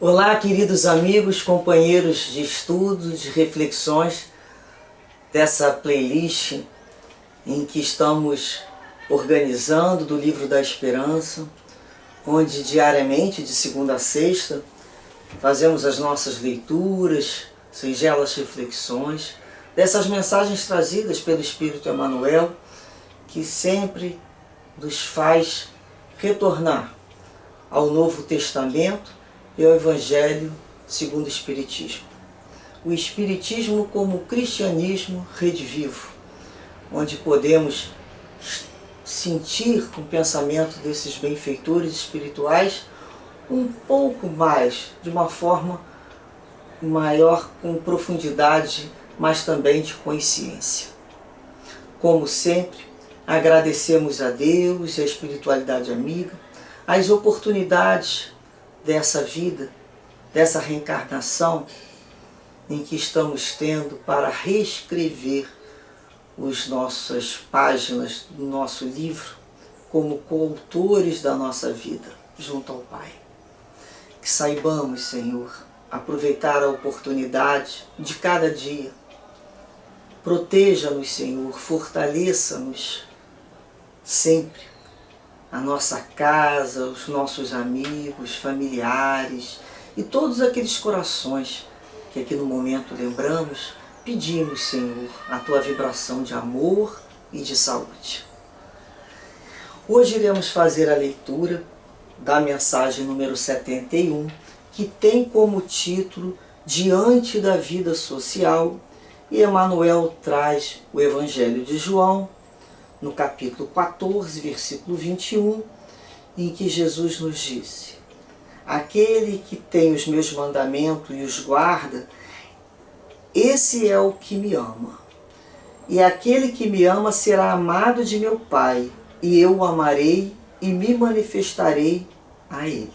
Olá, queridos amigos, companheiros de estudos, de reflexões dessa playlist em que estamos organizando do Livro da Esperança, onde diariamente, de segunda a sexta, fazemos as nossas leituras, singelas reflexões dessas mensagens trazidas pelo Espírito Emmanuel, que sempre nos faz retornar ao Novo Testamento e ao Evangelho segundo o Espiritismo. O Espiritismo como cristianismo redivivo, onde podemos sentir com o pensamento desses benfeitores espirituais um pouco mais, de uma forma maior, com profundidade, mas também de consciência. Como sempre, agradecemos a Deus e a espiritualidade amiga, as oportunidades dessa vida, dessa reencarnação em que estamos tendo para reescrever as nossas páginas do nosso livro como coautores da nossa vida junto ao Pai. Que saibamos, Senhor, aproveitar a oportunidade de cada dia. Proteja-nos, Senhor, fortaleça-nos sempre, a nossa casa, os nossos amigos, familiares e todos aqueles corações que aqui no momento lembramos, pedimos, Senhor, a Tua vibração de amor e de saúde. Hoje iremos fazer a leitura da mensagem número 71, que tem como título Diante da Vida Social, e Emmanuel traz o Evangelho de João, no capítulo 14, versículo 21, em que Jesus nos disse: aquele que tem os meus mandamentos e os guarda, esse é o que me ama. E aquele que me ama será amado de meu Pai, e eu o amarei e me manifestarei a ele.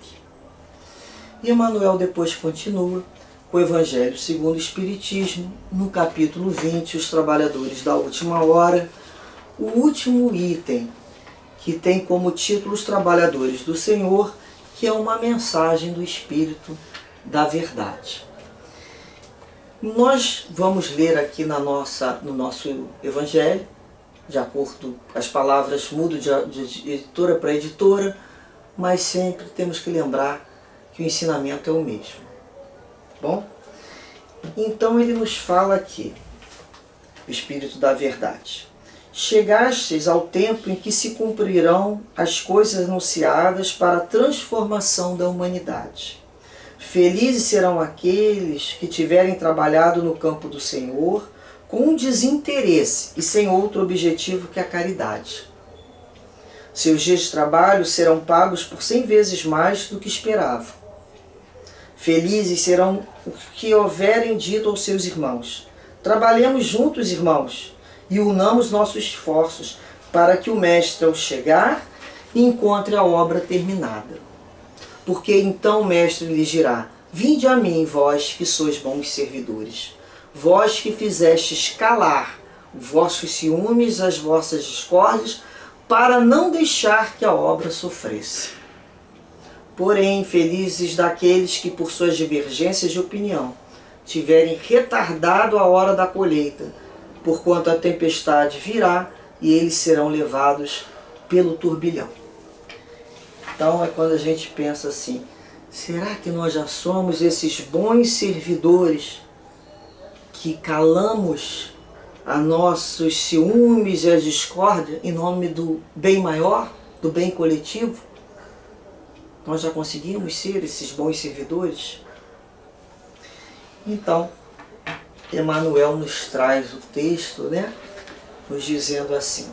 E Emmanuel depois continua com o Evangelho segundo o Espiritismo, no capítulo 20, os trabalhadores da última hora, o último item, que tem como título Os Trabalhadores do Senhor, que é uma mensagem do Espírito da Verdade. Nós vamos ler aqui no nosso Evangelho, de acordo com as palavras, mudam de editora para editora, mas sempre temos que lembrar que o ensinamento é o mesmo. Bom? Então ele nos fala aqui, o Espírito da Verdade. Chegastes ao tempo em que se cumprirão as coisas anunciadas para a transformação da humanidade. Felizes serão aqueles que tiverem trabalhado no campo do Senhor com desinteresse e sem outro objetivo que a caridade. Seus dias de trabalho serão pagos por 100 vezes mais do que esperavam. Felizes serão os que houverem dito aos seus irmãos: trabalhemos juntos, irmãos, e unamos nossos esforços para que o Mestre, ao chegar, encontre a obra terminada. Porque então o Mestre lhes dirá: vinde a mim, vós que sois bons servidores, vós que fizestes calar vossos ciúmes, as vossas discórdias, para não deixar que a obra sofresse. Porém, felizes daqueles que, por suas divergências de opinião, tiverem retardado a hora da colheita, porquanto a tempestade virá e eles serão levados pelo turbilhão. Então é quando a gente pensa assim: será que nós já somos esses bons servidores que calamos a nossos ciúmes e a discórdia em nome do bem maior, do bem coletivo? Nós já conseguimos ser esses bons servidores? Então, Emmanuel nos traz o texto, nos dizendo assim: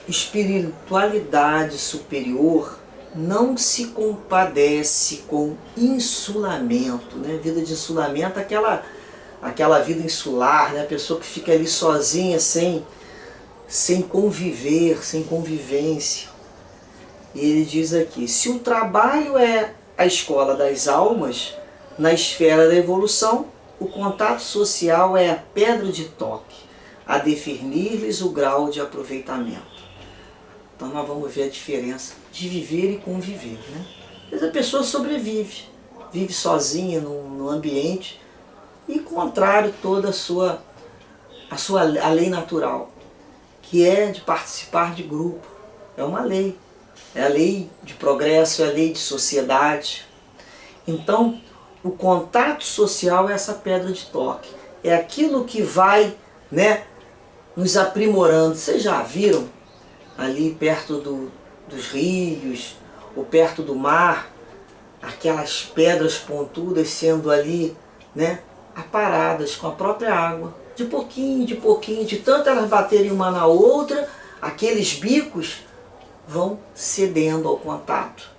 espiritualidade superior não se compadece com insulamento, Vida de insulamento, aquela vida insular, A pessoa que fica ali sozinha, sem conviver, sem convivência. E ele diz aqui: se o trabalho é a escola das almas, na esfera da evolução, o contato social é a pedra de toque, a definir-lhes o grau de aproveitamento. Então nós vamos ver a diferença de viver e conviver, Às vezes a pessoa sobrevive, vive sozinha no ambiente e contrário toda a lei natural, que é de participar de grupo. É uma lei. É a lei de progresso, é a lei de sociedade. Então, o contato social é essa pedra de toque. É aquilo que vai, né, nos aprimorando. Vocês já viram ali perto dos rios, ou perto do mar, aquelas pedras pontudas sendo ali, né, aparadas com a própria água, de pouquinho, de tanto elas baterem uma na outra, aqueles bicos vão cedendo ao contato.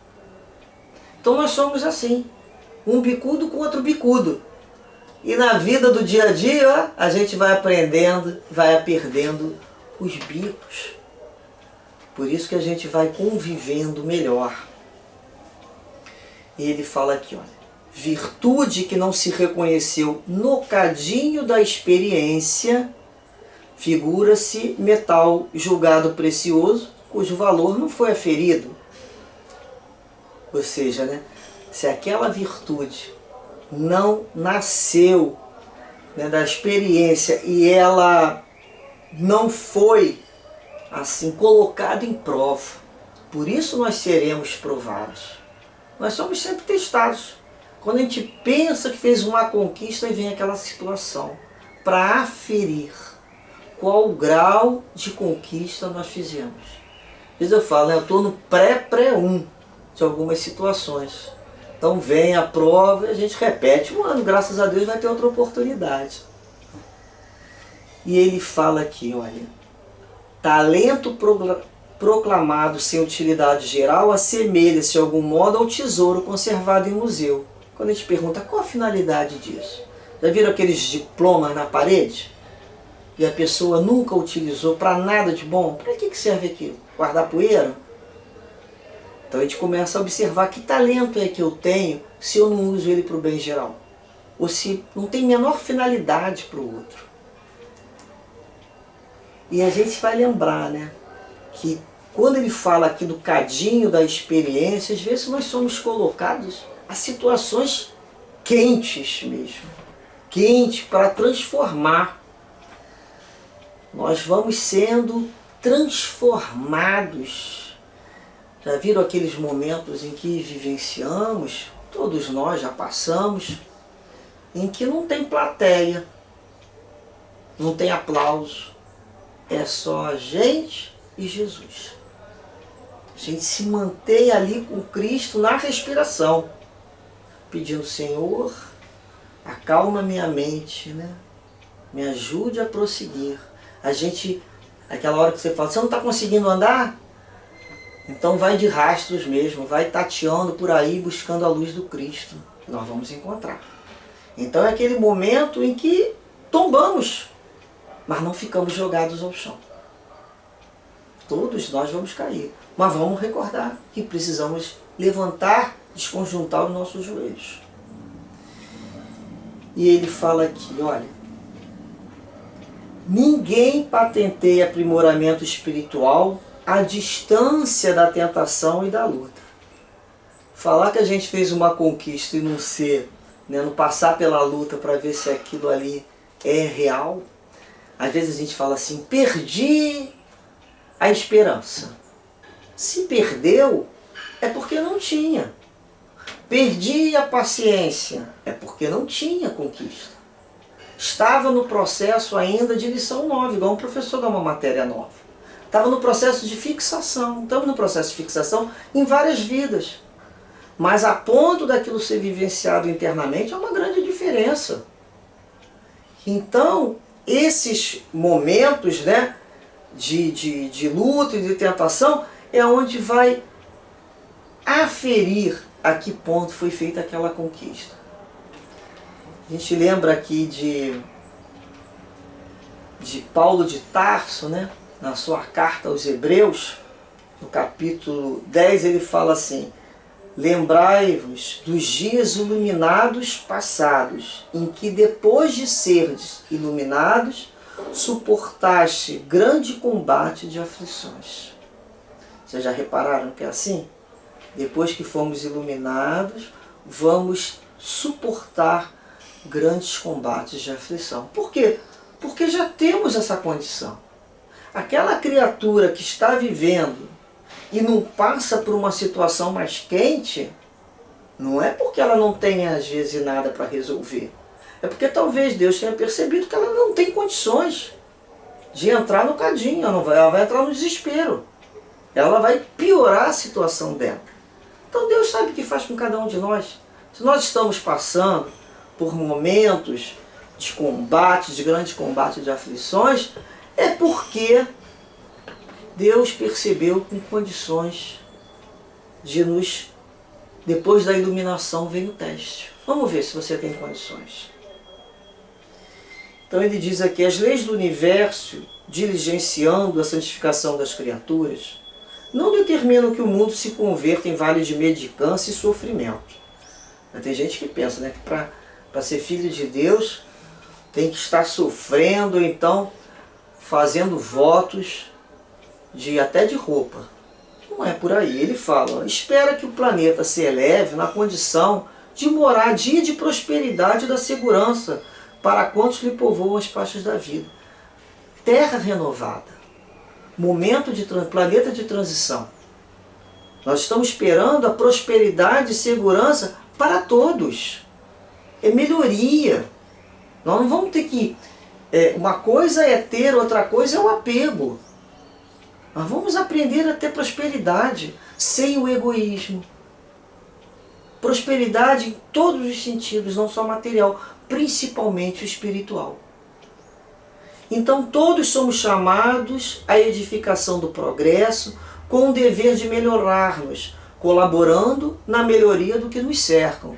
Então nós somos assim, um bicudo com outro bicudo. E na vida do dia a dia, a gente vai aprendendo, vai perdendo os bicos. Por isso que a gente vai convivendo melhor. E ele fala aqui, olha, virtude que não se reconheceu no cadinho da experiência, figura-se metal julgado precioso, cujo valor não foi aferido. Ou seja, né, se aquela virtude não nasceu, né, da experiência e ela não foi assim colocada em prova, por isso nós seremos provados. Nós somos sempre testados. Quando a gente pensa que fez uma conquista e vem aquela situação para aferir qual grau de conquista nós fizemos. Às vezes eu falo, né, eu estou no pré-1 de algumas situações. Então vem a prova e a gente repete um ano, graças a Deus vai ter outra oportunidade. E ele fala aqui, olha, talento proclamado sem utilidade geral assemelha-se de algum modo ao tesouro conservado em museu. Quando a gente pergunta qual a finalidade disso? Já viram aqueles diplomas na parede? E a pessoa nunca utilizou para nada de bom? Para que serve aquilo? Guardar poeira? Então a gente começa a observar que talento é que eu tenho se eu não uso ele para o bem geral. Ou se não tem menor finalidade para o outro. E a gente vai lembrar, né, que quando ele fala aqui do cadinho da experiência, às vezes nós somos colocados a situações quentes mesmo. Quentes para transformar. Nós vamos sendo transformados. Já viram aqueles momentos em que vivenciamos, todos nós já passamos, em que não tem plateia, não tem aplauso, é só a gente e Jesus. A gente se mantém ali com Cristo na respiração, pedindo, Senhor, acalma minha mente, né? Me ajude a prosseguir. A gente, aquela hora que você fala, você não está conseguindo andar? Então vai de rastros mesmo, vai tateando por aí buscando a luz do Cristo, que nós vamos encontrar. Então é aquele momento em que tombamos, mas não ficamos jogados ao chão. Todos nós vamos cair, mas vamos recordar que precisamos levantar, desconjuntar os nossos joelhos. E ele fala aqui, olha, ninguém patenteia aprimoramento espiritual à distância da tentação e da luta. Falar que a gente fez uma conquista e não ser, né, não passar pela luta para ver se aquilo ali é real. Às vezes a gente fala assim, perdi a esperança. Se perdeu, é porque não tinha. Perdi a paciência, é porque não tinha conquista. Estava no processo ainda de lição 9, igual um professor dá uma matéria nova. Estava no processo de fixação, estamos no processo de fixação em várias vidas. Mas a ponto daquilo ser vivenciado internamente é uma grande diferença. Então, esses momentos, né, de luta e de tentação é onde vai aferir a que ponto foi feita aquela conquista. A gente lembra aqui de Paulo de Tarso, né? Na sua carta aos Hebreus, no capítulo 10, ele fala assim, lembrai-vos dos dias iluminados passados, em que depois de serdes iluminados, suportaste grande combate de aflições. Vocês já repararam que é assim? Depois que fomos iluminados, vamos suportar grandes combates de aflição. Por quê? Porque já temos essa condição. Aquela criatura que está vivendo e não passa por uma situação mais quente, não é porque ela não tenha às vezes nada para resolver. É porque talvez Deus tenha percebido que ela não tem condições de entrar no cadinho, ela vai entrar no desespero. Ela vai piorar a situação dela. Então Deus sabe o que faz com cada um de nós. Se nós estamos passando por momentos de combate, de grande combate, de aflições, é porque Deus percebeu com condições de nos... Depois da iluminação vem o teste. Vamos ver se você tem condições. Então ele diz aqui, as leis do universo, diligenciando a santificação das criaturas, não determinam que o mundo se converta em vale de mendicância e sofrimento. Mas tem gente que pensa, né, que para ser filho de Deus tem que estar sofrendo, então fazendo votos até de roupa. Não é por aí. Ele fala, espera que o planeta se eleve na condição de moradia de prosperidade e da segurança para quantos lhe povoam as faixas da vida. Terra renovada. Momento de planeta de transição. Nós estamos esperando a prosperidade e segurança para todos. É melhoria. Nós não vamos ter que... uma coisa é ter, outra coisa é o apego. Nós vamos aprender a ter prosperidade sem o egoísmo. Prosperidade em todos os sentidos, não só material, principalmente o espiritual. Então todos somos chamados à edificação do progresso com o dever de melhorar-nos, colaborando na melhoria do que nos cercam.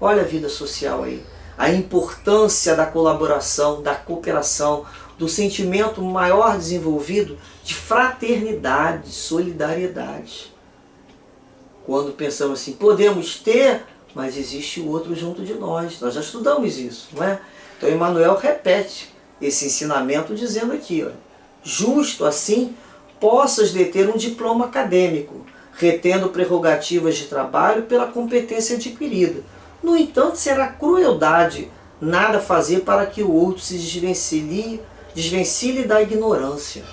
Olha a vida social aí. A importância da colaboração, da cooperação, do sentimento maior desenvolvido de fraternidade, de solidariedade. Quando pensamos assim, podemos ter, mas existe o outro junto de nós. Nós já estudamos isso, não é? Então Emmanuel repete esse ensinamento dizendo aqui, ó, justo assim possas deter um diploma acadêmico, retendo prerrogativas de trabalho pela competência adquirida. No entanto, será crueldade nada fazer para que o outro se desvencilhe da ignorância.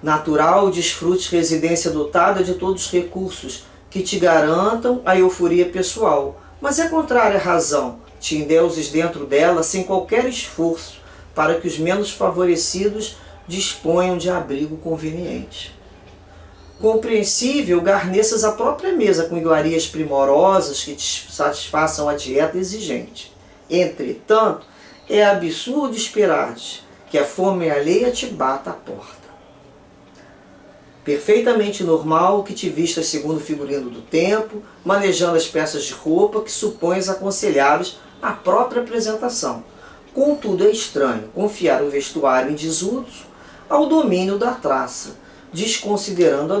Natural desfrute residência dotada de todos os recursos que te garantam a euforia pessoal, mas é contrária à razão, te endeuses dentro dela sem qualquer esforço para que os menos favorecidos disponham de abrigo conveniente. Compreensível, garneças a própria mesa com iguarias primorosas que te satisfaçam a dieta exigente. Entretanto, é absurdo esperares que a fome alheia te bata à porta. Perfeitamente normal que te vistas segundo o figurino do tempo, manejando as peças de roupa que supões aconselháveis à própria apresentação. Contudo, é estranho confiar o vestuário em desuso ao domínio da traça, desconsiderando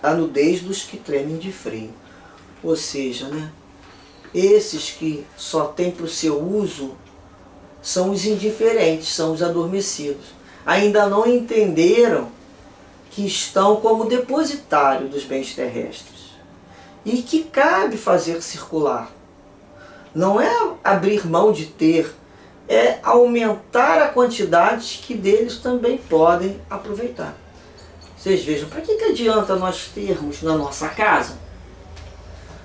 a nudez dos que tremem de frio. Ou seja, né, esses que só têm para o seu uso são os indiferentes, são os adormecidos. Ainda não entenderam que estão como depositário dos bens terrestres e que cabe fazer circular. Não é abrir mão de ter, é aumentar a quantidade que deles também podem aproveitar. Vocês vejam, para que adianta nós termos na nossa casa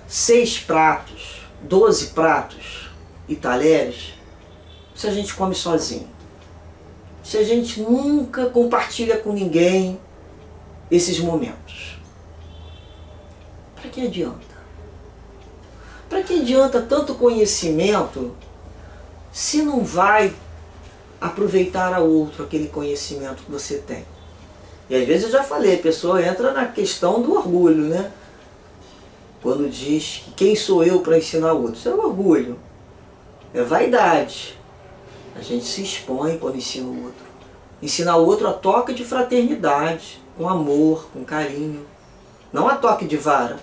6 pratos, 12 pratos e talheres, se a gente come sozinho? Se a gente nunca compartilha com ninguém esses momentos? Para que adianta? Para que adianta tanto conhecimento se não vai aproveitar a outro aquele conhecimento que você tem? E às vezes eu já falei, a pessoa entra na questão do orgulho, né? Quando diz que quem sou eu para ensinar o outro? Isso é orgulho, é vaidade. A gente se expõe quando ensina o outro. Ensinar o outro a toque de fraternidade, com amor, com carinho, não a toque de vara.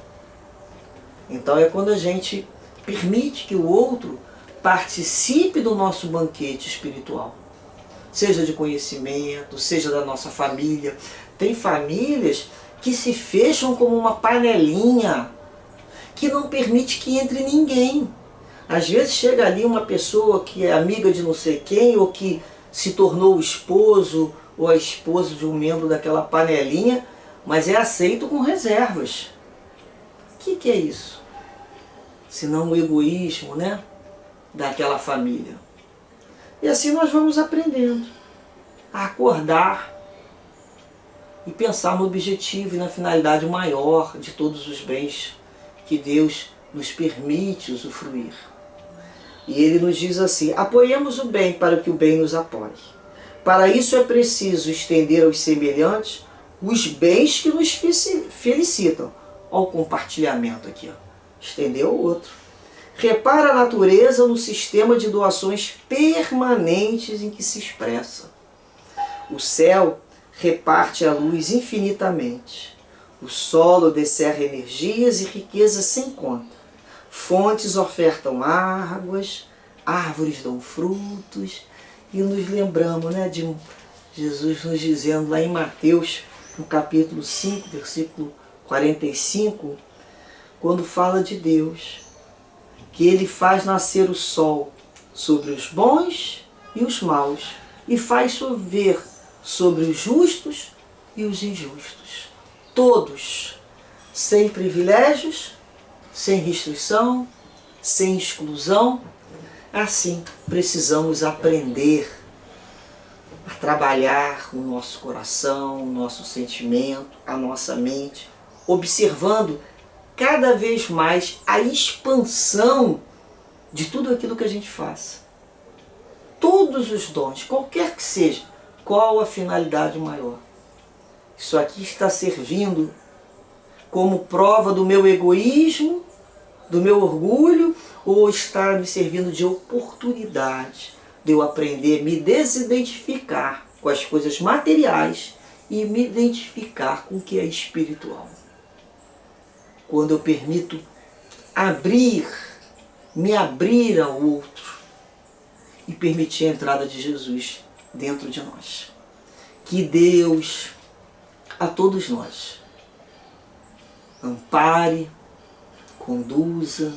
Então é quando a gente permite que o outro participe do nosso banquete espiritual. Seja de conhecimento, seja da nossa família. Tem famílias que se fecham como uma panelinha, que não permite que entre ninguém. Às vezes chega ali uma pessoa que é amiga de não sei quem, ou que se tornou o esposo ou a esposa de um membro daquela panelinha, mas é aceito com reservas. O que é isso? Senão o egoísmo, né, daquela família. E assim nós vamos aprendendo a acordar e pensar no objetivo e na finalidade maior de todos os bens que Deus nos permite usufruir. E ele nos diz assim: apoiemos o bem para que o bem nos apoie. Para isso é preciso estender aos semelhantes os bens que nos felicitam. Olha o compartilhamento aqui, ó. Estender ao outro. Repara a natureza no sistema de doações permanentes em que se expressa. O céu reparte a luz infinitamente. O solo descerra energias e riquezas sem conta. Fontes ofertam águas, árvores dão frutos. E nos lembramos, né, de Jesus nos dizendo lá em Mateus, no capítulo 5, versículo 45, quando fala de Deus, que Ele faz nascer o sol sobre os bons e os maus, e faz chover sobre os justos e os injustos. Todos, sem privilégios, sem restrição, sem exclusão. Assim, precisamos aprender a trabalhar o nosso coração, o nosso sentimento, a nossa mente, observando cada vez mais a expansão de tudo aquilo que a gente faz. Todos os dons, qualquer que seja, qual a finalidade maior? Isso aqui está servindo como prova do meu egoísmo, do meu orgulho, ou está me servindo de oportunidade de eu aprender a me desidentificar com as coisas materiais e me identificar com o que é espiritual? Quando eu permito me abrir ao outro e permitir a entrada de Jesus dentro de nós. Que Deus, a todos nós, ampare, conduza,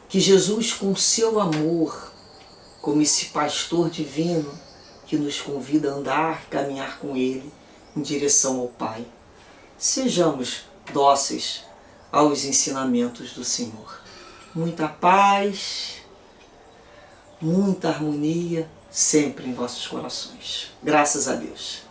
que Jesus, com seu amor, como esse pastor divino que nos convida a andar, caminhar com Ele em direção ao Pai, sejamos dóceis aos ensinamentos do Senhor. Muita paz, muita harmonia sempre em vossos corações. Graças a Deus.